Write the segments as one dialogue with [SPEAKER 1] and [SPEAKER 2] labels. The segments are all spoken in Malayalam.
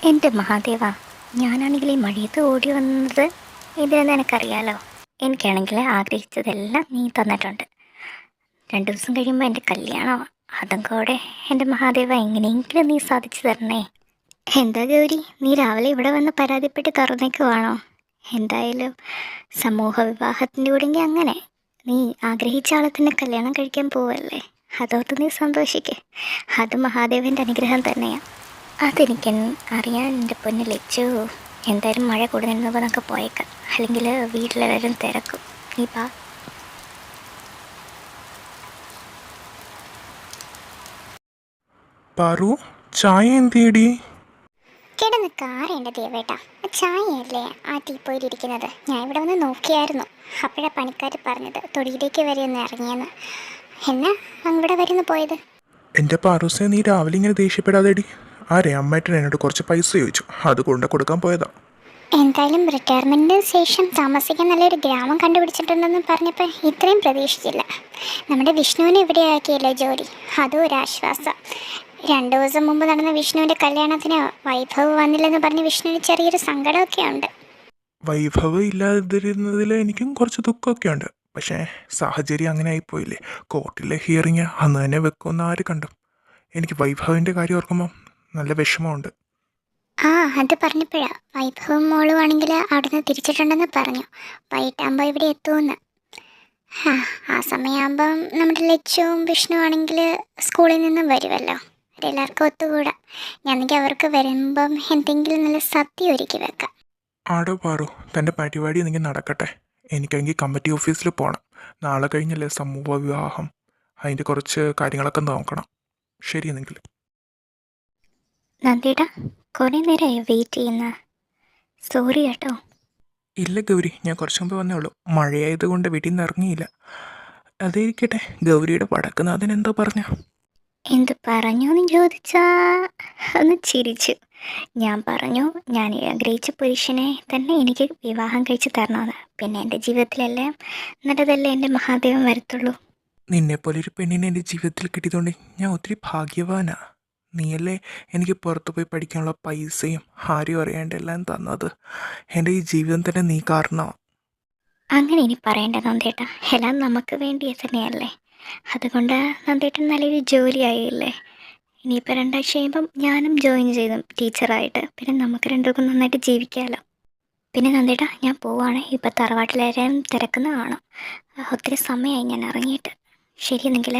[SPEAKER 1] എൻ്റെ മഹാദേവ, ഞാനാണെങ്കിൽ ഈ മഴയത്ത് ഓടി വന്നത് ഇതെന്ന് എനിക്കറിയാലോ. എനിക്കാണെങ്കിൽ ആഗ്രഹിച്ചതെല്ലാം നീ തന്നിട്ടുണ്ട്. 2 ദിവസം കഴിയുമ്പോൾ എൻ്റെ കല്യാണമാണ്. അതും കൂടെ എൻ്റെ മഹാദേവ എങ്ങനെയെങ്കിലും നീ സാധിച്ചു തരണേ. എന്താ ഗൗരി, നീ രാവിലെ ഇവിടെ വന്ന് പരാതിപ്പെട്ട് തുറന്നേക്കുവാണോ? എന്തായാലും സമൂഹ വിവാഹത്തിൻ്റെ കൂടെങ്കിൽ അങ്ങനെ നീ ആഗ്രഹിച്ച ആളെ തന്നെ കല്യാണം കഴിക്കാൻ പോവല്ലേ. അതോർത്ത് നീ സന്തോഷിക്കേ. അത് മഹാദേവൻ്റെ അനുഗ്രഹം തന്നെയാണ്. അതെനിക്ക് അറിയാൻ എൻ്റെ പൊന്നു ലച്ചു. എന്തായാലും മഴ കൂടുതൽ നമുക്ക് പോയേക്കാം, അല്ലെങ്കിൽ വീട്ടിലെല്ലാവരും തിരക്കും. നീ പാ.
[SPEAKER 2] പാറു, ചായ എന്തേടി?
[SPEAKER 3] കിടന്ന് കാറേണ്ട ദേവേട്ടാ, ചായയല്ലേ ആ ടീപ്പോയിലിരിക്കുന്നത്. ഞാൻ ഇവിടെ വന്ന് നോക്കിയായിരുന്നു. അപ്പോഴാണ് പണിക്കാർ പറഞ്ഞത് തൊടിയിലേക്ക് വരെ ഒന്ന് ഇറങ്ങിയെന്ന്. എന്നാ അങ്ങോട്ട് വരുന്നു പോയത്?
[SPEAKER 2] എൻ്റെ പാറൂസെ, നീ രാവിലെ ഇങ്ങനെ ദേഷ്യപ്പെടാതെടി. ആരെ അമ്മേട്ടൻ എന്നോട് കുറച്ച് പൈസ ചോദിച്ചു, അത് കൊണ്ട് കൊടുക്കാൻ പോയതാ.
[SPEAKER 3] എന്തായാലും റിട്ടയർമെൻറ്റിന് ശേഷം താമസിക്കാൻ നല്ലൊരു ഗ്രാമം കണ്ടുപിടിച്ചിട്ടുണ്ടെന്ന് പറഞ്ഞപ്പോൾ ഇത്രയും പ്രതീക്ഷിച്ചില്ല. നമ്മുടെ വിഷ്ണുവിനെ ഇവിടെ ആക്കിയല്ലേ ജോലി, അതും ഒരാശ്വാസം. 2 ദിവസം മുമ്പ് നടന്ന വിഷ്ണുവിൻ്റെ കല്യാണത്തിന് വൈഭവ് വന്നില്ലെന്ന് പറഞ്ഞ് വിഷ്ണുവിന് ചെറിയൊരു സങ്കടമൊക്കെ ഉണ്ട്.
[SPEAKER 2] വൈഭവം ഇല്ലാതിരുന്നതിൽ എനിക്കും കുറച്ച് ദുഃഖമൊക്കെ ഉണ്ട്. പക്ഷേ സാഹചര്യം അങ്ങനെ ആയിപ്പോയില്ലേ. കോർട്ടിലെ ഹിയറിങ് അന്ന് തന്നെ വെക്കുമെന്ന് ആര് കണ്ടു. എനിക്ക് വൈഭവിൻ്റെ കാര്യം ഓർക്കുമ്പം നല്ല വിഷമമുണ്ട്.
[SPEAKER 3] ആ, അത് പറഞ്ഞപ്പോഴാണ് വൈഭവം മോളുവാണെങ്കിൽ അവിടുന്ന് തിരിച്ചിട്ടുണ്ടെന്ന് പറഞ്ഞു. വൈകിട്ടാകുമ്പോൾ ഇവിടെ എത്തുമെന്ന്. ആ സമയമാകുമ്പം നമ്മുടെ ലച്ചുവും വിഷ്ണു ആണെങ്കിൽ സ്കൂളിൽ നിന്നും വരുമല്ലോ. അവരെല്ലാവർക്കും ഒത്തുകൂടാം. ഞാനെങ്കിൽ അവർക്ക് വരുമ്പം എന്തെങ്കിലും നല്ല സദ്യ ഒരുക്കി വെക്കാം.
[SPEAKER 2] ആടോ പാറു, തൻ്റെ പരിപാടി എനിക്ക് നടക്കട്ടെ. എനിക്കാണെങ്കിൽ കമ്മിറ്റി ഓഫീസിൽ പോകണം. നാളെ കഴിഞ്ഞല്ലേ സമൂഹ വിവാഹം. അതിൻ്റെ കുറച്ച് കാര്യങ്ങളൊക്കെ നോക്കണം. ശരിയെന്നെങ്കിൽ.
[SPEAKER 1] നന്ദിയേട്ടാ, കുറേ നേരമായി വെയിറ്റ് ചെയ്യുന്ന. സോറി കേട്ടോ.
[SPEAKER 2] ഇല്ല ഗൗരി, ഞാൻ കുറച്ച് മുമ്പ് വന്നേ ഉള്ളൂ. മഴയായതുകൊണ്ട് വീട്ടിൽ നിന്ന് ഇറങ്ങിയില്ല. അതായിരിക്കട്ടെ, ഗൗരിയുടെ വടക്കുന്നാഥൻ എന്തോ പറഞ്ഞ?
[SPEAKER 1] എന്ത് പറഞ്ഞോന്ന് ചോദിച്ചാ ഒന്ന് ചിരിച്ചു. ഞാൻ പറഞ്ഞു, ഞാൻ ആഗ്രഹിച്ച പുരുഷനെ തന്നെ എനിക്ക് വിവാഹം കഴിച്ച് തരണമെന്ന്. പിന്നെ എൻ്റെ ജീവിതത്തിലെല്ലാം നല്ലതല്ലേ എൻ്റെ മഹാദേവൻ വരത്തുള്ളൂ.
[SPEAKER 2] നിന്നെപ്പോലൊരു പെണ്ണിനെ എൻ്റെ ജീവിതത്തിൽ കിട്ടിയതുകൊണ്ട് ഞാൻ ഒത്തിരി ഭാഗ്യവാനാ. നീയല്ലേ എനിക്ക് പുറത്തു പോയി പഠിക്കാനുള്ള പൈസയും ആരും അറിയാണ്ട് എല്ലാം തന്നത്. എൻ്റെ ഈ ജീവിതം തന്നെ നീ കാരണമാണ്.
[SPEAKER 1] അങ്ങനെ ഇനി പറയേണ്ട നന്ദേട്ട, എല്ലാം നമുക്ക് വേണ്ടി തന്നെയല്ലേ. അതുകൊണ്ട് നന്ദേട്ടൻ നല്ലൊരു ജോലിയായില്ലേ. ഇനിയിപ്പോൾ 2 ആഴ്ച കഴിയുമ്പം ഞാനും ജോയിൻ ചെയ്തു ടീച്ചറായിട്ട്. പിന്നെ നമുക്ക് രണ്ടുപേർക്കും നന്നായിട്ട് ജീവിക്കാമല്ലോ. പിന്നെ നന്ദേട്ട, ഞാൻ പോവാണ്. ഇപ്പം തറവാട്ടിലെല്ലാം തിരക്കുന്ന കാണും. ഒത്തിരി സമയമായി ഞാൻ ഇറങ്ങിയിട്ട്. ശരിയെന്നെങ്കിൽ.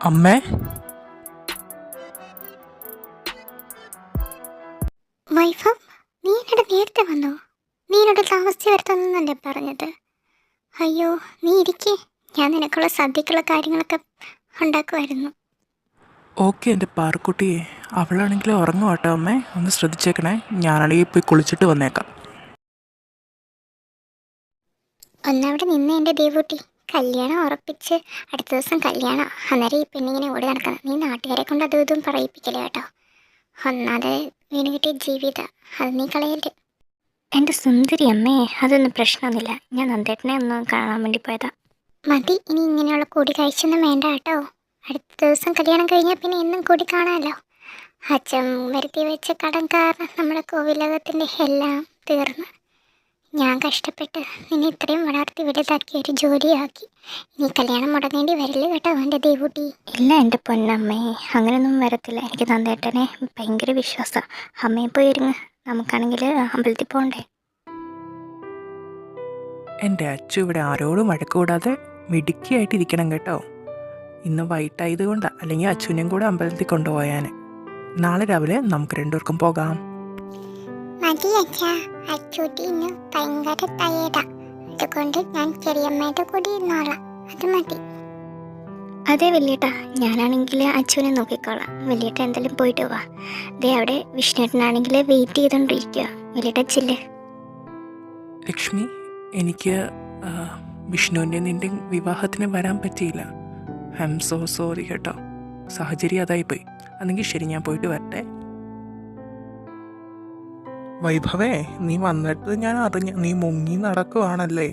[SPEAKER 2] അമ്മേ,
[SPEAKER 3] വൈഭവ്, നീ എന്നോട് നേരത്തെ വന്നോ? നീ എന്നോട് താമസിച്ച് വരുത്തുന്നല്ലേ പറഞ്ഞത്? അയ്യോ, നീ ഇരിക്കേ, ഞാൻ നിനക്കുള്ള സദ്യക്കുള്ള കാര്യങ്ങളൊക്കെ ഉണ്ടാക്കുമായിരുന്നു.
[SPEAKER 2] ഓക്കെ എൻ്റെ പാറക്കുട്ടിയെ. അവളാണെങ്കിൽ ഉറങ്ങും കേട്ടോ അമ്മേ, ഒന്ന് ശ്രദ്ധിച്ചേക്കണേ. ഞാനാണെങ്കിൽ പോയി കുളിച്ചിട്ട് വന്നേക്കാം.
[SPEAKER 3] ഒന്നവിടെ നിന്ന് എൻ്റെ ദേവൂട്ടി. കല്യാണം ഉറപ്പിച്ച് അടുത്ത ദിവസം കല്യാണം. അന്നേരം ഈ പെണ്ണിങ്ങനെ ഓടി നടക്കണം. നീ നാട്ടുകാരെ കൊണ്ട് അതും ഇതും പറയിപ്പിക്കല്ലേ കേട്ടോ. ഒന്നാതെ വീണ് കിട്ടിയ ജീവിതം, അത് നീ കളയല്ലേ.
[SPEAKER 1] എൻ്റെ സുന്ദരി അമ്മേ, അതൊന്നും പ്രശ്നമൊന്നുമില്ല. ഞാൻ നന്ദേട്ടനെ ഒന്ന് കാണാൻ വേണ്ടി പോയതാ.
[SPEAKER 3] മതി, ഇനി ഇങ്ങനെയുള്ള കൂടിക്കാഴ്ചയൊന്നും വേണ്ട കേട്ടോ. അടുത്ത ദിവസം കല്യാണം കഴിഞ്ഞാൽ പിന്നെ എന്നും കൂടി കാണാമല്ലോ. അച്ഛൻ വരുത്തി വെച്ച കടം കാരണം നമ്മുടെ കോവിലകത്തിൻ്റെ എല്ലാം തീർന്ന്. ഞാൻ കഷ്ടപ്പെട്ട് നിന്നെ ഇത്രയും വളർത്തി വലുതാക്കി ഒരു ജോലിയാക്കി. ഇനി കല്യാണം മുടങ്ങേണ്ടി വരില്ല കേട്ടോ എൻ്റെ ദേവൂട്ടി.
[SPEAKER 1] ഇല്ല എൻ്റെ പൊന്നമ്മേ, അങ്ങനെയൊന്നും വരത്തില്ല. എനിക്ക് നന്ദേട്ടനെ ഭയങ്കര വിശ്വാസമാണ്. അമ്മയെ പോയി ഇരുന്ന്, നമുക്കാണെങ്കിൽ അമ്പലത്തിൽ പോകണ്ടേ.
[SPEAKER 2] എൻ്റെ അച്ചു ഇവിടെ ആരോടും വഴക്കൂടാതെ മിടുക്കിയായിട്ടിരിക്കണം കേട്ടോ. ഇന്ന് വൈകിട്ടായത് കൊണ്ടാണ്, അല്ലെങ്കിൽ അച്ചുവിനെയും കൂടെ അമ്പലത്തിൽ കൊണ്ടുപോയാൻ. നാളെ രാവിലെ നമുക്ക് രണ്ടുപേർക്കും പോകാം.
[SPEAKER 3] മതി അച്ഛാ, അച്ചൂട്ടി ഇന്ന് ഭയങ്കര ടയേർഡാ. അതുകൊണ്ട് ഞാൻ ചെറിയമ്മയുടെ കൂടി ഇരുന്നോളാം. അത് മതി.
[SPEAKER 1] അതെ വലിയേട്ടാ, ഞാനാണെങ്കിൽ അച്ഛനെ നോക്കിക്കോളാം. വലിയേട്ട എന്തായാലും പോയിട്ട് വാ. ദേ അവിടെ വിഷ്ണുട്ടനാണെങ്കിൽ വെയിറ്റ് ചെയ്തോണ്ടിരിക്കുക. വലിയേട്ട ചില്ല്.
[SPEAKER 2] ലക്ഷ്മി,
[SPEAKER 4] എനിക്ക് ആ, വിഷ്ണുവിൻ്റെ നിൻ്റെ വിവാഹത്തിന് വരാൻ പറ്റിയില്ല. ഐ എം സോ സോറി കേട്ടോ. സാഹചര്യം അതായിപ്പോയി. അന്നെങ്കിൽ ശരി, ഞാൻ പോയിട്ട് വരട്ടെ.
[SPEAKER 2] വൈഭവേ, നീ വന്നിട്ട് ഞാൻ അറിഞ്ഞ നീ മുങ്ങി നടക്കുവാണല്ലേ.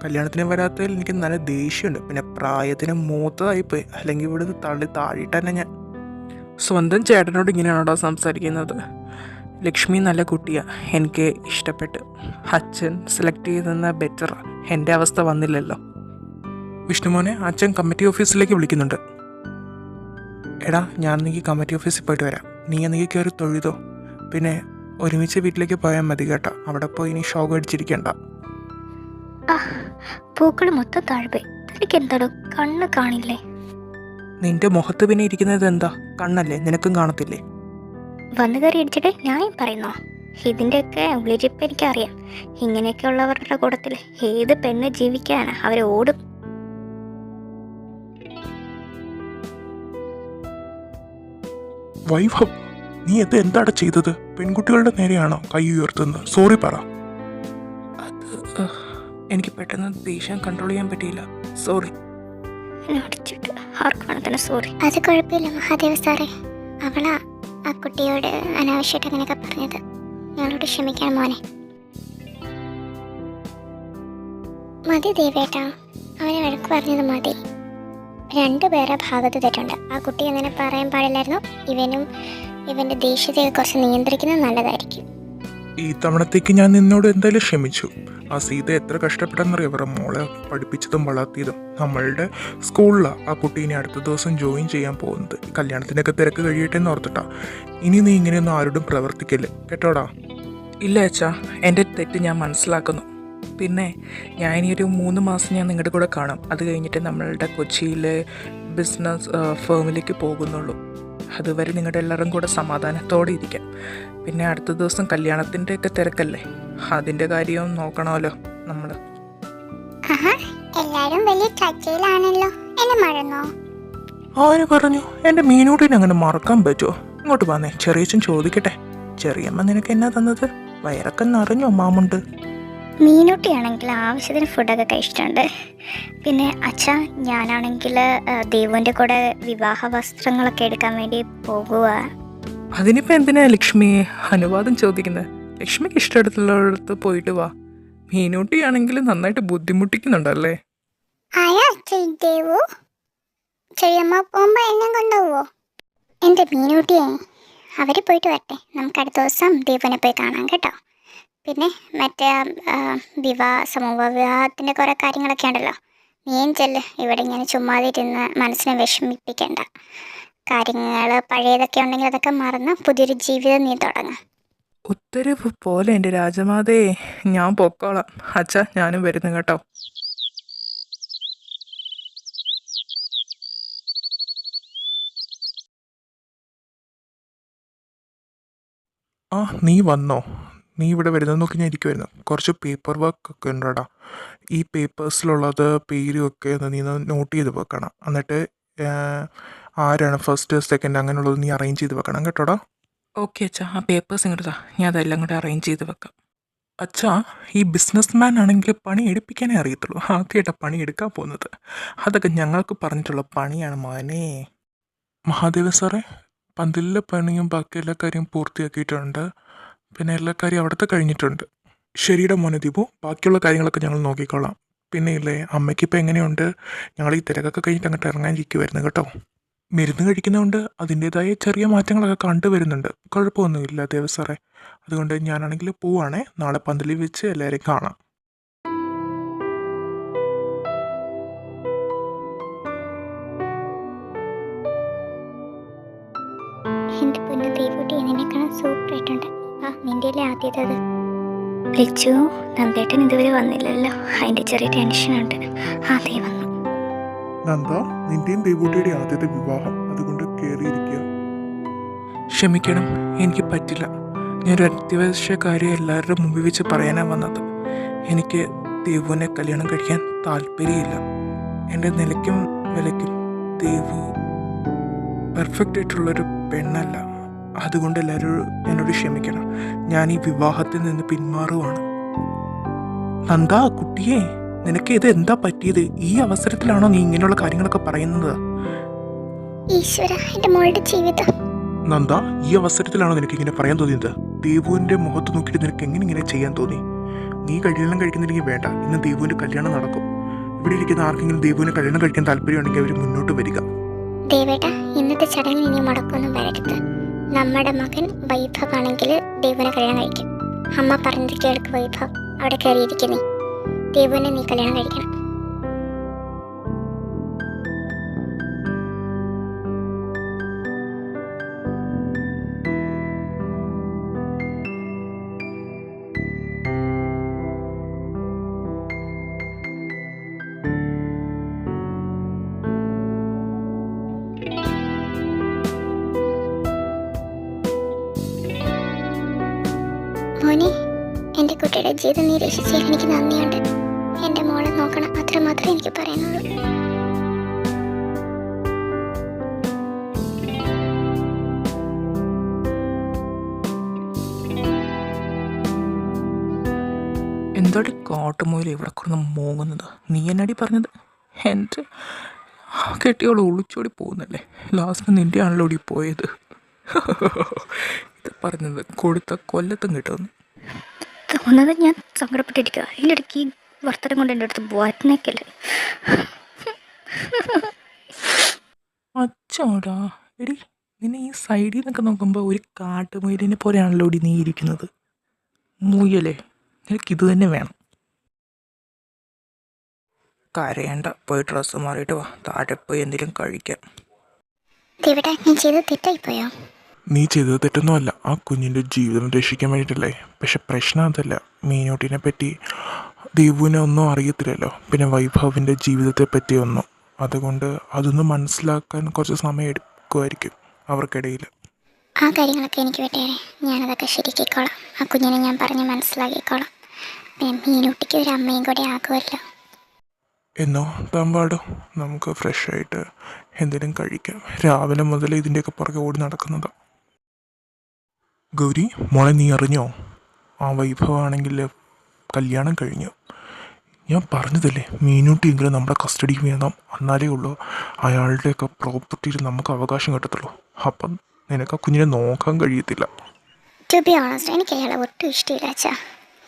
[SPEAKER 2] കല്യാണത്തിന് വരാത്തതിൽ എനിക്ക് നല്ല ദേഷ്യമുണ്ട്. പിന്നെ പ്രായത്തിന് മൂത്തതായിപ്പോയി, അല്ലെങ്കിൽ ഇവിടുന്ന് തള്ളി താഴിട്ട് തന്നെ ഞാൻ.
[SPEAKER 4] സ്വന്തം ചേട്ടനോട് ഇങ്ങനെയാണോടാ സംസാരിക്കുന്നത്? ലക്ഷ്മി നല്ല കുട്ടിയാണ്, എനിക്ക് ഇഷ്ടപ്പെട്ടു. അച്ഛൻ സെലക്ട് ചെയ്തെന്ന ബെറ്റർ. എൻ്റെ അവസ്ഥ വന്നില്ലല്ലോ.
[SPEAKER 2] വിഷ്ണുമോനെ, അച്ഛൻ കമ്മിറ്റി ഓഫീസിലേക്ക് വിളിക്കുന്നുണ്ട്. എടാ, ഞാൻ നീ കമ്മിറ്റി ഓഫീസിൽ പോയിട്ട് വരാം. നീ എന്തെങ്കിലും കയറി തൊഴുതോ. പിന്നെ ഒരുമിച്ച് വീട്ടിലേക്ക് പോയാൽ മതി കേട്ടോ. അവിടെ പോയി ഇനി ഷോക്ക് അടിച്ചിരിക്കണ്ട.
[SPEAKER 1] ആ പൂക്കൾ മൊത്തം താഴ്പോയി. തനിക്ക് എന്താടോ കണ്ണ് കാണില്ലേ?
[SPEAKER 4] നിന്റെ മുഖത്ത് പിന്നെ ഇരിക്കുന്നത് എന്താ? കണ്ണല്ലേ? നിനക്കും കാണത്തില്ലേ?
[SPEAKER 1] വന്നു കയറി ഇടിച്ചിട്ട് ന്യായം പറയുന്നോ? ഇതിൻ്റെയൊക്കെ ഉള്ളിരിപ്പ് എനിക്കറിയാം. ഇങ്ങനെയൊക്കെ ഉള്ളവരുടെ കൂട്ടത്തിൽ ഏത് പെണ്ണ് ജീവിക്കാനാ? അവർ ഓടും.
[SPEAKER 2] വൈഭവ്, നീ എന്താണ് ചെയ്തത്? പെൺകുട്ടികളുടെ നേരെയാണോ കൈ ഉയർത്തുന്നത്? സോറി പറ.
[SPEAKER 4] അത് എനിക്ക് പെട്ടെന്ന് ദേഷ്യം കൺട്രോൾ ചെയ്യാൻ പറ്റിയില്ല. സോറി.
[SPEAKER 1] എന്നെ അടിച്ചിട്ട് ആർക്കാണ് തന്നെ സോറി.
[SPEAKER 3] അത് കുഴപ്പമില്ല മഹാദേവ സാറേ. അവളാ ആ കുട്ടിയോട് അനാവശ്യമായിട്ട് അങ്ങനെയൊക്കെ പറഞ്ഞത്. ഞങ്ങളോട് ക്ഷമിക്കാൻ മോനെ. മതി ദേവേട്ടാ, അവനെ വഴക്ക് പറഞ്ഞത് മതി. രണ്ടുപേരെ ഭാഗത്ത് തെറ്റുണ്ട്. ആ കുട്ടി അങ്ങനെ പറയാൻ പാടില്ലായിരുന്നു. ഇവൻ്റെ ദേഷ്യത്തെ കുറച്ച് നിയന്ത്രിക്കുന്നത് നല്ലതായിരിക്കും.
[SPEAKER 2] ഈ തവണത്തേക്ക് ഞാൻ നിന്നോട് എന്തായാലും ക്ഷമിച്ചു. ആ സീത എത്ര കഷ്ടപ്പെട്ടെന്നറിയാം അവരുടെ മോളെ പഠിപ്പിച്ചതും വളർത്തിയതും. നമ്മളുടെ സ്കൂളിലാണ് ആ കുട്ടീനെ അടുത്ത ദിവസം ജോയിൻ ചെയ്യാൻ പോകുന്നത്. കല്യാണത്തിനൊക്കെ തിരക്ക് കഴിയട്ടെ എന്ന് ഓർത്തിട്ടാ. ഇനി നീ ഇങ്ങനെയൊന്നും ആരോടും പ്രവർത്തിക്കല്ലേ കേട്ടോടാ.
[SPEAKER 4] ഇല്ല അച്ഛാ, എൻ്റെ തെറ്റ് ഞാൻ മനസ്സിലാക്കുന്നു. പിന്നെ ഞാൻ ഇനിയൊരു 3 മാസം ഞാൻ നിങ്ങളുടെ കൂടെ കാണും. അത് കഴിഞ്ഞിട്ട് നമ്മളുടെ കൊച്ചിയിലെ ബിസിനസ് ഫേമിലേക്ക് പോകുന്നുള്ളൂ. അതുവരെ നിങ്ങളുടെ എല്ലാവരും കൂടെ സമാധാനത്തോടെ ഇരിക്കാം. പിന്നെ അടുത്ത ദിവസം കല്യാണത്തിൻ്റെ ഒക്കെ തിരക്കല്ലേ, അതിൻ്റെ കാര്യവും നോക്കണമല്ലോ നമ്മൾ.
[SPEAKER 3] ആഹാ, എല്ലാരും വലിയ ചർച്ചയിലാണല്ലോ. എന്നെ മറന്നോ?
[SPEAKER 2] ആര് പറഞ്ഞു? എൻ്റെ മീനൂട്ടിനെ അങ്ങനെ മറക്കാൻ പറ്റുമോ? ഇങ്ങോട്ട് വന്നേ, ചെറിയച്ഛൻ ചോദിക്കട്ടെ. ചെറിയമ്മ നിനക്ക് എന്നാ തന്നത്? വയറൊക്കെ നിറഞ്ഞോ മാമുണ്ട്?
[SPEAKER 1] മീനൂട്ടിയാണെങ്കിൽ ആവശ്യത്തിന് ഫുഡൊക്കെ കഴിച്ചിട്ടുണ്ട്. പിന്നെ അച്ഛാ, ഞാനാണെങ്കിൽ ദേവുവിൻ്റെ കൂടെ വിവാഹ വസ്ത്രങ്ങളൊക്കെ എടുക്കാൻ വേണ്ടി പോകുക.
[SPEAKER 4] അതിനിപ്പോൾ എന്തിനാ ലക്ഷ്മി അനുവാദം ചോദിക്കുന്നത്? ലക്ഷ്മിക്ക് ഇഷ്ടമുള്ളടത്ത് പോയിട്ട് വാ. മീനൂട്ടിയാണെങ്കിൽ നന്നായിട്ട് ബുദ്ധിമുട്ടിക്കുന്നുണ്ടല്ലേ?
[SPEAKER 3] ആയാ ചെയ്തേവോ? ചെറിയമ്മ പോകുമ്പോ എന്നെ കൊണ്ടുപോവോ? എൻ്റെ മീനൂട്ടിയെ, അവർ പോയിട്ട് വരട്ടെ. നമുക്ക് അടുത്ത ദിവസം ദീപനെ പോയി കാണാം കേട്ടോ. പിന്നെ മറ്റേ സമൂഹ വിവാഹത്തിൻ്റെ കുറേ കാര്യങ്ങളൊക്കെ ഉണ്ടല്ലോ. നീയും ചെല്ല്. ഇവിടെ ഇങ്ങനെ ചുമ്മാതിരുന്ന് മനസ്സിനെ വിഷമിപ്പിക്കേണ്ട. കാര്യങ്ങൾ പഴയതൊക്കെ ഉണ്ടെങ്കിൽ അതൊക്കെ മറന്ന് പുതിയൊരു ജീവിതം നീ തുടങ്ങുക.
[SPEAKER 4] ഉത്തരവ് പോലെ എൻ്റെ രാജമാതേ, ഞാൻ പൊക്കോളാം. അച്ഛാ, ഞാനും വരുന്നു കേട്ടോ.
[SPEAKER 2] ആ, നീ വന്നോ? നീ ഇവിടെ വരുന്നത് നോക്കി ഞാൻ ഇരിക്കുമായിരുന്നു. കുറച്ച് പേപ്പർ വർക്ക് ഒക്കെ ഉണ്ടോടാ. ഈ പേപ്പേഴ്സിലുള്ളത് പേരും ഒക്കെ ഒന്ന് നീ നോട്ട് ചെയ്ത് വെക്കണം. എന്നിട്ട് ആരാണ് ഫസ്റ്റ് സെക്കൻഡ് അങ്ങനെയുള്ളത് നീ അറേഞ്ച് ചെയ്ത് വെക്കണം കേട്ടോടാ.
[SPEAKER 4] ഓക്കെ അച്ഛാ, ആ പേപ്പേഴ്സ് ഇങ്ങോട്ട് താ, ഞാൻ അതെല്ലാം കൂടെ അറേഞ്ച് ചെയ്ത് വെക്കാം.
[SPEAKER 2] അച്ഛാ, ഈ ബിസിനസ് മാൻ ആണെങ്കിൽ പണി എടുപ്പിക്കാനേ അറിയത്തുള്ളൂ. ആദ്യമായിട്ടാണ് പണി എടുക്കാൻ പോകുന്നത്. അതൊക്കെ ഞങ്ങൾക്ക് പറഞ്ഞിട്ടുള്ള പണിയാണ് മോനെ. മഹാദേവ സാറേ, പന്തലിലെ പണിയും ബാക്കി എല്ലാ കാര്യവും പൂർത്തിയാക്കിയിട്ടുണ്ട്. പിന്നെ എല്ലാ കാര്യം അവിടുത്തെ കഴിഞ്ഞിട്ടുണ്ട്. ശരിയുടെ മോനെ ദീപു, ബാക്കിയുള്ള കാര്യങ്ങളൊക്കെ ഞങ്ങൾ നോക്കിക്കോളാം. പിന്നെ ഇല്ലേ, അമ്മയ്ക്കിപ്പോൾ എങ്ങനെയുണ്ട്? ഞങ്ങൾ ഈ തിരക്കൊക്കെ കഴിഞ്ഞിട്ട് അങ്ങോട്ട് ഇറങ്ങാനിരിക്കുമായിരുന്നു കേട്ടോ. മരുന്ന് കഴിക്കുന്നതുകൊണ്ട് അതിൻ്റേതായ ചെറിയ മാറ്റങ്ങളൊക്കെ കണ്ടുവരുന്നുണ്ട്. കുഴപ്പമൊന്നുമില്ല ദേവ സാറേ. അതുകൊണ്ട് ഞാനാണെങ്കിൽ പോവാണേ. നാളെ പന്തലിൽ വെച്ച് എല്ലാവരെയും കാണാം.
[SPEAKER 3] എൻ്റെ പൊന്നു ദേവൂട്ടി, നിന്നെ കാണാൻ സൂപ്പറായിട്ടുണ്ട്. ആ നിൻ്റെ അല്ലേ ആദ്യത്തേത്?
[SPEAKER 1] ലച്ചു, നന്ദേട്ടൻ ഇതുവരെ വന്നില്ലല്ലോ. അതിൻ്റെ ചെറിയ ടെൻഷനുണ്ട്. അതേ വന്നു.
[SPEAKER 2] നന്ദ, നിന്റെയും ദേവൂട്ടിയുടെ ആദ്യത്തെ വിവാഹം, അതുകൊണ്ട് കയറിയിരിക്കുക.
[SPEAKER 4] ക്ഷമിക്കണം, എനിക്ക് പറ്റില്ല. ഞാനൊരു അത്യാവശ്യ കാര്യം എല്ലാവരുടെ മുമ്പിൽ വെച്ച് പറയാനാണ് വന്നത്. എനിക്ക് ദേവുവിനെ കല്യാണം കഴിക്കാൻ താല്പര്യമില്ല. എൻ്റെ നിലയ്ക്കും വിലയ്ക്കും ദേവു പെർഫെക്റ്റ് ആയിട്ടുള്ളൊരു പെണ്ണല്ല. അതുകൊണ്ട് എല്ലാവരും എന്നോട് ക്ഷമിക്കണം. ഞാൻ ഈ വിവാഹത്തിൽ നിന്ന് പിന്മാറുവാണ്.
[SPEAKER 2] നന്ദാ കുട്ടിയെ, നിനക്ക് ഇത് എന്താ പറ്റിയത്? ഈ അവസരത്തിലാണോ നീ ഇങ്ങനെയുള്ള കാര്യങ്ങളൊക്കെ പറയുന്നത്?
[SPEAKER 3] ഈശ്വര, എൻ്റെ മോളുടെ ജീവിതം.
[SPEAKER 2] നന്ദ, ഈ അവസരത്തിലാണോ നിനക്ക് ഇങ്ങനെ പറയാൻ തോന്നിയത്? ദേവുവിന്റെ മുഖത്ത് നോക്കിയിട്ട് നിനക്ക് എങ്ങനെ ഇങ്ങനെ ചെയ്യാൻ തോന്നി? നീ കല്യാണം കഴിക്കുന്നില്ലെങ്കിൽ വേണ്ട, ഇന്ന് ദേവുവിന്റെ കല്യാണം നടക്കും. ഇവിടെ ഇരിക്കുന്ന ആർക്കെങ്കിലും ദേവുവിനെ കല്യാണം കഴിക്കാൻ താല്പര്യമുണ്ടെങ്കിൽ അവർ മുന്നോട്ട് വരിക.
[SPEAKER 3] ദേവേട്ട, ഇന്നത്തെ ചടങ്ങിന് ഇനി മുടക്കൊന്നും വരരുത്. നമ്മുടെ മകൻ വൈഭവ് ആണെങ്കിൽ ദേവുവിനെ കല്യാണം കഴിക്കും. അമ്മ പറഞ്ഞത് കേൾക്ക് വൈഭവ്, അവിടെ കയറിയിരിക്കുന്നേ. ദേവുവിനെ നീ കല്യാണം കഴിക്കണം. മോനെ, എൻ്റെ കുട്ടിയുടെ ജീവിതം നീ രക്ഷിച്ചതിൽ എനിക്ക് നന്ദിയുണ്ട്. എൻ്റെ മോളെ നോക്കണം, അത്രമാത്രമേ എനിക്ക് പറയാനുള്ളൂ.
[SPEAKER 4] എന്താടി കാട്ടുമോയിൽ ഇവിടെ കിടന്ന് മോങ്ങുന്നത്? നീ എന്നടി പറഞ്ഞത്? എൻ്റെ കെട്ടിയോൾ ഒളിച്ചോടി പോകുന്നല്ലേ? ലാസ്റ്റ് നിൻ്റെ ആണല്ലോ ഓടി പോയത്. ഇത് പറഞ്ഞത് കൊടുത്ത കൊല്ലത്തും കിട്ടുമെന്ന്
[SPEAKER 1] തോന്നുന്നത് ഞാൻ സങ്കടപ്പെട്ടിരിക്കുക. അതിൻ്റെ ഇടയ്ക്ക് ഈ വർത്തനം കൊണ്ട് എൻ്റെ അടുത്ത് വാറ്റിനേക്കല്ലേ.
[SPEAKER 4] അച്ചോടാ എടി, നിന്നെ ഈ സൈഡിൽ നിന്നൊക്കെ നോക്കുമ്പോൾ ഒരു കാട്ടുമുയലിനെ പോലെയാണല്ലോ ഓടി നീ ഇരിക്കുന്നത്. മുയലേ, നിനക്കിത് തന്നെ വേണം. കരയണ്ട, പോയി ഡ്രസ്സ് മാറിയിട്ട് വാ, താഴെ പോയി എന്തെങ്കിലും കഴിക്കാം.
[SPEAKER 3] ദേവേട്ട, ഞാൻ ചെയ്തത് തെറ്റായിപ്പോയോ?
[SPEAKER 2] നീ ചെയ്തത് തെറ്റൊന്നുമല്ല, ആ കുഞ്ഞിൻ്റെ ജീവിതം രക്ഷിക്കാൻ വേണ്ടിയിട്ടല്ലേ. പക്ഷെ പ്രശ്നം അതല്ല. മീനൂട്ടിനെ പറ്റി ദേവുവിനെ ഒന്നും അറിയത്തില്ലല്ലോ, പിന്നെ വൈഭവിൻ്റെ ജീവിതത്തെ പറ്റി ഒന്നും. അതുകൊണ്ട് അതൊന്ന് മനസ്സിലാക്കാൻ കുറച്ച് സമയം എടുക്കുമായിരിക്കും അവർക്കിടയിൽ.
[SPEAKER 3] ആ കാര്യങ്ങളൊക്കെ എനിക്ക് വിട്ടേരെ, ഞാനതൊക്കെ ശരിയാക്കിക്കോളാം. ആ കുഞ്ഞിനെ ഞാൻ പറഞ്ഞ് മനസ്സിലാക്കിക്കോളാം. പിന്നെ മീനൂട്ടിക്ക് ഒരു അമ്മയും കൂടെ ആകുമല്ലോ.
[SPEAKER 2] എന്നോ താൻ പാടോ, നമുക്ക് ഫ്രഷായിട്ട് എന്തെങ്കിലും കഴിക്കാം. രാവിലെ മുതൽ ഇതിൻ്റെയൊക്കെ പുറകെ ഓടി നടക്കുന്നതാണ്. ഗൗരി മോളെ, നീ അറിഞ്ഞോ? ആ വൈഭവാണെങ്കിൽ കല്യാണം കഴിഞ്ഞു. ഞാൻ പറഞ്ഞതല്ലേ, മീനൂട്ടിയെങ്കിലും നമ്മുടെ കസ്റ്റഡിക്ക് വേണം, എന്നാലേ ഉള്ളൂ അയാളുടെയൊക്കെ പ്രോപ്പർട്ടിയിൽ നമുക്ക് അവകാശം കിട്ടത്തുള്ളൂ. അപ്പം നിനക്ക് ആ കുഞ്ഞിനെ നോക്കാൻ കഴിയത്തില്ല.
[SPEAKER 3] ടു ബി ഓണസ്റ്റ്, എനിക്ക് അയാളെ ഒട്ടും ഇഷ്ടമില്ല അച്ഛാ.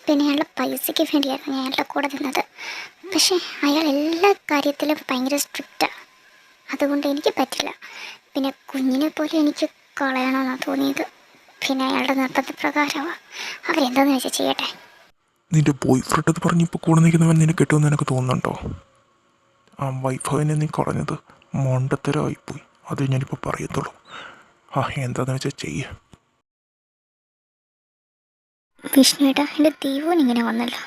[SPEAKER 3] പിന്നെ അയാളുടെ പൈസയ്ക്ക് വേണ്ടിയായിരുന്നു ഞാൻ അയാളുടെ കൂടെ നിന്നത്. പക്ഷേ അയാൾ എല്ലാ കാര്യത്തിലും ഭയങ്കര സ്ട്രിക്റ്റാണ്. അതുകൊണ്ട് എനിക്ക് പറ്റില്ല. പിന്നെ കുഞ്ഞിനെ പോലെ എനിക്ക് കളയണമെന്നാണ് തോന്നിയത്. പിന്നെ അയാളുടെ നിർബന്ധപ്രകാരമാണ്. അവരെന്താണെന്ന് വെച്ചാൽ ചെയ്യട്ടെ.
[SPEAKER 2] നിന്റെ ബോയ് ഫ്രണ്ട് എന്ന് പറഞ്ഞിപ്പോൾ കൂടെ നിൽക്കുന്നവൻ നിന്നെ കിട്ടുമെന്ന് എനിക്ക് തോന്നുന്നുണ്ടോ? ആ വൈഭവിനെ നീ കളഞ്ഞത് മണ്ടത്തരമായിപ്പോയി, അത് ഞാനിപ്പോൾ പറയത്തുള്ളൂ. എന്താണെന്ന് വെച്ചാൽ ചെയ്യ.
[SPEAKER 1] വിഷ്ണുവേട്ടാ, എൻ്റെ ദൈവം ഇങ്ങനെ വന്നല്ലോ.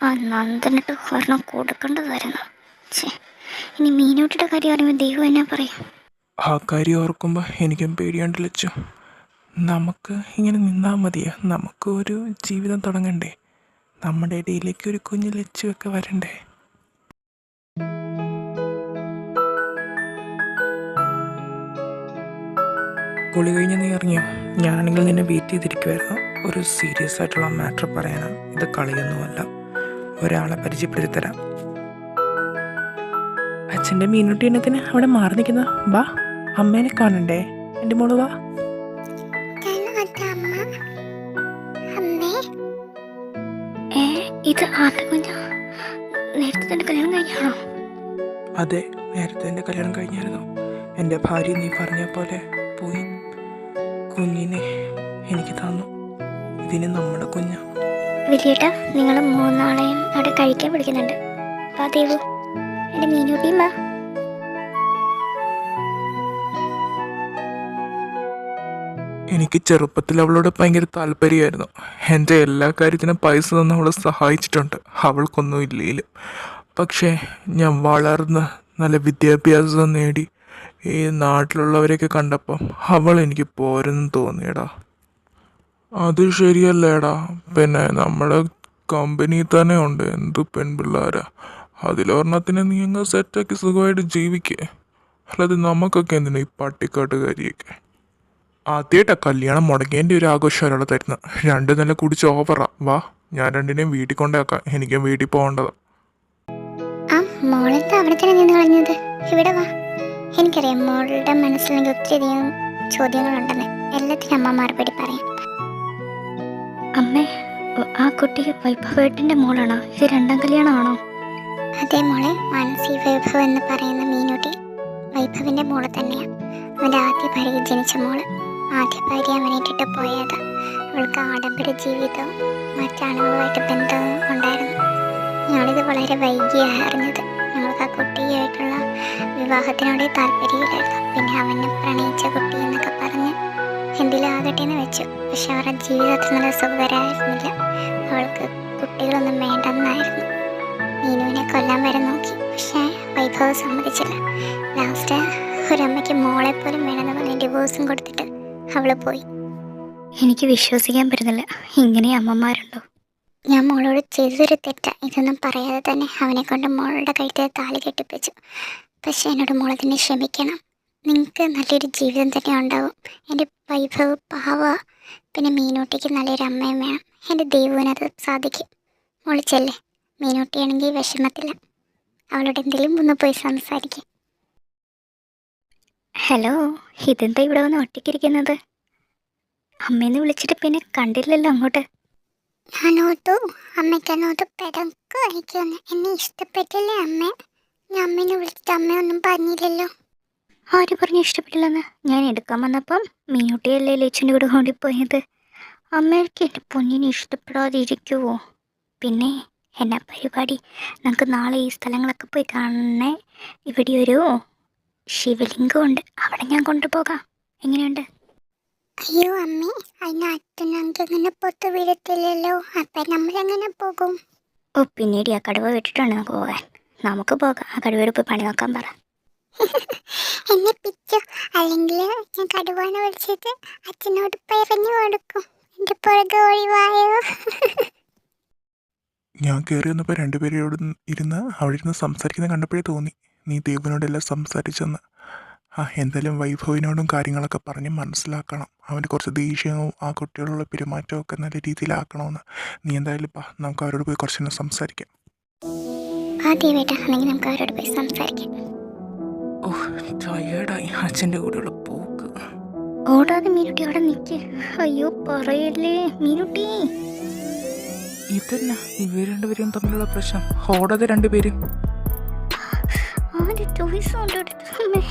[SPEAKER 1] ആ നന്ദനിട്ട് ഒരെണ്ണം കൊടുക്കേണ്ടതായിരുന്നു. ഇനി മീനൂട്ടിയുടെ കാര്യം അറിയുമ്പോൾ ദൈവം എന്നാ പറയും?
[SPEAKER 2] ആ കാര്യം ഓർക്കുമ്പോൾ എനിക്കും പേടിയുണ്ട് ലച്ചു. നമുക്ക് ഇങ്ങനെ നിന്നാൽ മതിയോ? നമുക്ക് ഒരു ജീവിതം തുടങ്ങണ്ടേ? നമ്മുടെ ഇടയിലേക്ക് ഒരു കുഞ്ഞ് ലച്ചുവൊക്കെ വരണ്ടേ?
[SPEAKER 4] കുളി കഴിഞ്ഞ് നീ ഇറങ്ങിയോ? ഞാനാണെങ്കിൽ നിന്നെ വെയിറ്റ് ചെയ്തിരിക്കുമായിരുന്നു. ഒരു സീരിയസ് ആയിട്ടുള്ള മാറ്റർ പറയാനാണ്. ഇത് കളിയൊന്നുമല്ല, ഒരാളെ പരിചയപ്പെടുത്തി തരാം. അച്ഛൻ്റെ മീനുട്ടി എണ്ണത്തിന് അവിടെ മാറി നിൽക്കുന്ന. വാ, അമ്മേനെ കാണണ്ടേ? എൻ്റെ മോള് വാ.
[SPEAKER 1] ഇത് ആരുടെ കുഞ്ഞാ? നേരത്തെ തന്നെ കല്യാണം കഴിഞ്ഞാണോ?
[SPEAKER 4] അതെ, നേരത്തെ എൻ്റെ കല്യാണം കഴിഞ്ഞായിരുന്നു. എൻ്റെ ഭാര്യ നീ പറഞ്ഞ പോലെ പോയി കുഞ്ഞിനെ എനിക്ക് തന്നു. ഇതിന് നമ്മുടെ കുഞ്ഞ.
[SPEAKER 1] വലിയേട്ടാ, നിങ്ങൾ മൂന്നാളെയും അവിടെ കഴിക്കാൻ വിളിക്കുന്നുണ്ട്. വാ ദേവു, എൻ്റെ മീനൂട്ടിയും വാ.
[SPEAKER 2] എനിക്ക് ചെറുപ്പത്തിൽ അവളോട് ഭയങ്കര താല്പര്യമായിരുന്നു. എൻ്റെ എല്ലാ കാര്യത്തിനും പൈസ തന്ന് അവളെ സഹായിച്ചിട്ടുണ്ട്, അവൾക്കൊന്നും ഇല്ലെങ്കിലും. പക്ഷേ ഞാൻ വളർന്ന് നല്ല വിദ്യാഭ്യാസം നേടി ഈ നാട്ടിലുള്ളവരെയൊക്കെ കണ്ടപ്പം അവൾ എനിക്ക് പോരെന്ന് തോന്നിയടാ. അത് ശരിയല്ലേടാ. പിന്നെ നമ്മുടെ കമ്പനി തന്നെ ഉണ്ട് എന്ത് പെൺപിള്ളേരാ. അതിലൊരെണ്ണത്തിനെ നീ അങ്ങ് സെറ്റാക്കി സുഖമായിട്ട് ജീവിക്കേ. അല്ലാതെ നമുക്കൊക്കെ എന്തിനാ ഈ പട്ടിക്കാട്ടുകാരിയൊക്കെ? ആദ്യമായിട്ടാ കല്യാണം മുടങ്ങിയതിൻ്റെ ഒരു ആഘോഷം ഒരാൾ തരുന്നത്. 2 നില കുടിച്ച് ഓവറാ. വാ, ഞാൻ രണ്ടിനെയും വീട്ടിൽ കൊണ്ടാക്കാം. എനിക്കും വീട്ടിൽ പോകേണ്ടത്.
[SPEAKER 3] ആ മോളെന്താ അവിടെ തന്നെ നിന്ന് കളഞ്ഞത്? ഇവിടെ വാ. എനിക്കറിയാം മോളുടെ മനസ്സിൽ എനിക്ക് ഒത്തിരിയധികം ചോദ്യങ്ങളുണ്ടെന്ന്. എല്ലാത്തിനും അമ്മ മറുപടി പറയാം.
[SPEAKER 1] അമ്മേ, ആ കുട്ടി വൈഭവേട്ടൻ്റെ മോളാണോ? ഇത് രണ്ടാം കല്യാണമാണോ?
[SPEAKER 3] അതേ മോളെ, മാനസി വൈഭവ് എന്ന് പറയുന്ന മീനുട്ടി വൈഭവിൻ്റെ മോള് തന്നെയാണ്. അവൻ്റെ ആദ്യ ഭാര്യ ജനിച്ച മോള്. ആദ്യ ഭാര്യ അവനിട്ടിട്ട് പോയത്. അവൾക്ക് ആഡംബര ജീവിതവും മറ്റാണുങ്ങളുമായിട്ട് ബന്ധവും ഉണ്ടായിരുന്നു. ഞങ്ങളിത് വളരെ വൈകിയാണ് അറിഞ്ഞത്. ഞങ്ങൾക്ക് ആ കുട്ടിയായിട്ടുള്ള വിവാഹത്തിനോട് താല്പര്യമില്ലായിരുന്നു. പിന്നെ അവനെ പ്രണയിച്ച കുട്ടി എന്നൊക്കെ പറഞ്ഞ് എന്തെങ്കിലും ആകട്ടെ എന്ന് വെച്ചു. പക്ഷെ അവരുടെ ജീവിതത്തിൽ നല്ല സുഖകരമായിരുന്നില്ല. അവൾക്ക് കുട്ടികളൊന്നും വേണ്ടെന്നായിരുന്നു. മീനുവിനെ കൊല്ലാൻ വരെ നോക്കി. പക്ഷേ വൈഭവ് സമ്മതിച്ചില്ല. ലാസ്റ്റ് ഒരമ്മയ്ക്ക് മോളെ പോലും വേണമെന്ന് പറഞ്ഞ് ഡിവോഴ്സും കൊടുത്തിട്ട് അവൾ പോയി.
[SPEAKER 1] എനിക്ക് വിശ്വസിക്കാൻ പറ്റുന്നില്ല. ഇങ്ങനെ അമ്മമാരുണ്ടോ?
[SPEAKER 3] ഞാൻ മോളോട് ചെയ്തൊരു തെറ്റാ. ഇതൊന്നും പറയാതെ തന്നെ അവനെ കൊണ്ട് മോളുടെ കഴുത്തിൽ താലി കെട്ടിപ്പിച്ചു. പക്ഷെ എന്നോട് മോളതിനെ ക്ഷമിക്കണം. നിങ്ങൾക്ക് നല്ലൊരു ജീവിതം തന്നെ ഉണ്ടാവും. എൻ്റെ വൈഭവ് പാവ. പിന്നെ മീനൂട്ടിക്ക് നല്ലൊരു അമ്മയും വേണം. എൻ്റെ ദൈവവിനത് സാധിക്കും. മോളിച്ചല്ലേ. മീനൂട്ടിയാണെങ്കിൽ വിഷമത്തില്ല. അവളോട് എന്തെങ്കിലും ഒന്ന് പോയി സംസാരിക്കും.
[SPEAKER 1] ഹലോ, ഇതെന്താ ഇവിടെ വന്ന് ഒറ്റയ്ക്കിരിക്കുന്നത്? അമ്മേന്ന് വിളിച്ചിട്ട് പിന്നെ കണ്ടില്ലല്ലോ അങ്ങോട്ട്.
[SPEAKER 3] ഞാനോർത്തു അമ്മയ്ക്കനോട്ട് പിടക്കുമായിരിക്കുമെന്ന്. എന്നെ ഇഷ്ടപ്പെട്ടില്ലേ അമ്മ? ഞാൻ അമ്മേനെ വിളിച്ചിട്ട് അമ്മയൊന്നും പറഞ്ഞില്ലല്ലോ.
[SPEAKER 1] ആര് പറഞ്ഞു ഇഷ്ടപ്പെട്ടില്ലെന്ന്? ഞാൻ എടുക്കാൻ വന്നപ്പം മീനുട്ടിയല്ലേ ലേച്ചൻ്റെ കൂടെ ഓടിപ്പോയത്. അമ്മയ്ക്ക് എൻ്റെ പൊന്നിനെ ഇഷ്ടപ്പെടാതിരിക്കുവോ? പിന്നെ എന്നാ പരിപാടി? നമുക്ക് നാളെ ഈ സ്ഥലങ്ങളൊക്കെ പോയി കാണണേ. ഇവിടെ ഒരു ശിവലിംഗമുണ്ട്, അവിടെ ഞാൻ കൊണ്ടുപോകാം. എങ്ങനെയുണ്ട്?
[SPEAKER 3] അയ്യോ അമ്മേ, അതിന് അച്ഛനങ്ക് അങ്ങനെ പുറത്ത് വീഴത്തില്ലല്ലോ. അപ്പം നമ്മളെങ്ങനെ പോകും?
[SPEAKER 1] ഓ, പിന്നീട് ആ കടുവ വിട്ടിട്ടാണ് നമുക്ക് പോകാൻ. നമുക്ക് പോകാം. ആ കടുവയോട് പോയി പണി നോക്കാൻ പറ.
[SPEAKER 3] എന്നെ പിച്ചോ, അല്ലെങ്കിൽ ഞാൻ കടുവാണ് വിളിച്ചിട്ട് അച്ഛനോട് പറഞ്ഞു കൊടുക്കും. എൻ്റെ പുറകെ ഒഴിവായോ?
[SPEAKER 2] ഞാൻ കയറി വന്നപ്പോൾ രണ്ടുപേരോട് ഇരുന്ന് അവിടെ ഇരുന്ന് സംസാരിക്കുന്നത് കണ്ടപ്പോഴേ തോന്നി നീ ദേവനോടെല്ലാം സംസാരിച്ചെന്ന്. എന്തായാലും വൈഭവിനോടും കാര്യങ്ങളൊക്കെ പറഞ്ഞ് മനസ്സിലാക്കണം. അവന് കുറച്ച് ദേഷ്യവും ആ കുട്ടികളുള്ള പെരുമാറ്റവും ഒക്കെ നല്ല രീതിയിലാക്കണമെന്ന്. നീ എന്തായാലും നമുക്ക് അവരോട് പോയി കുറച്ചൊന്ന് സംസാരിക്കാം.
[SPEAKER 3] ആദ്യമായിട്ടാ, അല്ലെങ്കിൽ നമുക്ക് അവരോട് പോയി സംസാരിക്കാം.
[SPEAKER 4] ഓ, ടയേർഡായി അച്ഛൻ്റെ കൂടെയുള്ള പോക്ക്.
[SPEAKER 1] ഓടാതെ മീനുട്ടി അവിടെ നിൽക്ക്. അയ്യോ പറയല്ലേ മീനുട്ടി.
[SPEAKER 4] ഇതല്ല ഇവർ രണ്ടുപേരും തമ്മിലുള്ള പ്രശ്നം. ഓടാതെ രണ്ടുപേരും.
[SPEAKER 1] ആദ്യ ചോയ്സ് കൊണ്ട് അമ്മേ.